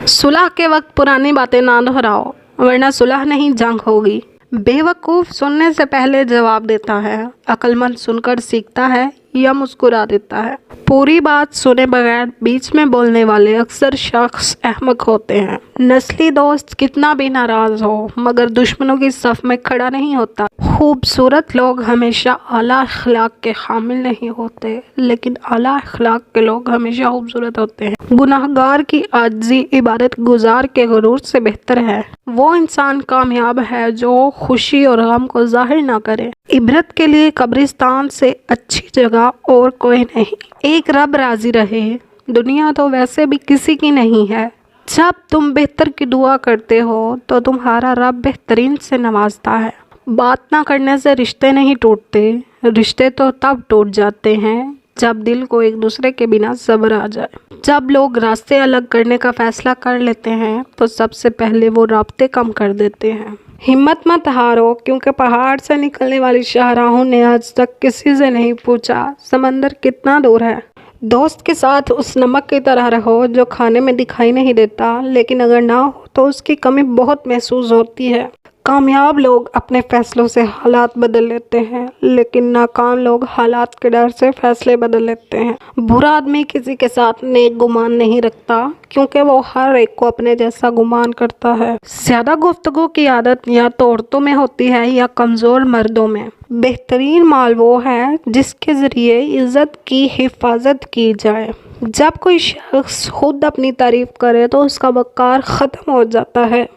सुलह के वक्त पुरानी बातें ना दोहराओ, वरना सुलह नहीं जंग होगी। बेवकूफ़ सुनने से पहले जवाब देता है, अक्लमंद सुनकर सीखता है या मुस्कुरा देता है। पूरी बात सुने बगैर बीच में बोलने वाले अक्सर शख्स अहमक होते हैं। नस्ली दोस्त कितना भी नाराज़ हो मगर दुश्मनों की सफ़ में खड़ा नहीं होता। खूबसूरत लोग हमेशा आला अखलाक के हामिल नहीं होते, लेकिन आला अखलाक के लोग हमेशा खूबसूरत होते हैं। गुनाहगार की आजिज़ी इबादत गुजार के गुरूर से बेहतर है। वो इंसान कामयाब है जो खुशी और गम को ज़ाहिर ना करे। इबरत के लिए कब्रिस्तान से अच्छी जगह और कोई नहीं। एक रब राज़ी रहे, दुनिया तो वैसे भी किसी की नहीं है। जब तुम बेहतर की दुआ करते हो तो तुम्हारा रब बेहतरीन से नवाजता है। बात ना करने से रिश्ते नहीं टूटते, रिश्ते तो तब टूट जाते हैं जब दिल को एक दूसरे के बिना सब्र आ जाए। जब लोग रास्ते अलग करने का फैसला कर लेते हैं तो सबसे पहले वो रास्ते कम कर देते हैं। हिम्मत मत हारो, क्योंकि पहाड़ से निकलने वाली शाहराहों ने आज तक किसी से नहीं पूछा समंदर कितना दूर है। दोस्त के साथ उस नमक की तरह रहो जो खाने में दिखाई नहीं देता, लेकिन अगर ना हो तो उसकी कमी बहुत महसूस होती है। कामयाब लोग अपने फैसलों से हालात बदल लेते हैं, लेकिन नाकाम लोग हालात के डर से फैसले बदल लेते हैं। बुरा आदमी किसी के साथ नेक गुमान नहीं रखता, क्योंकि वो हर एक को अपने जैसा गुमान करता है। ज़्यादा गुफ्तगू की आदत या तो औरतों में होती है या कमज़ोर मर्दों में। बेहतरीन माल वो है जिसके ज़रिए इज़्ज़त की हिफाजत की जाए। जब कोई शख्स खुद अपनी तारीफ़ करे तो उसका वक़ार ख़त्म हो जाता है।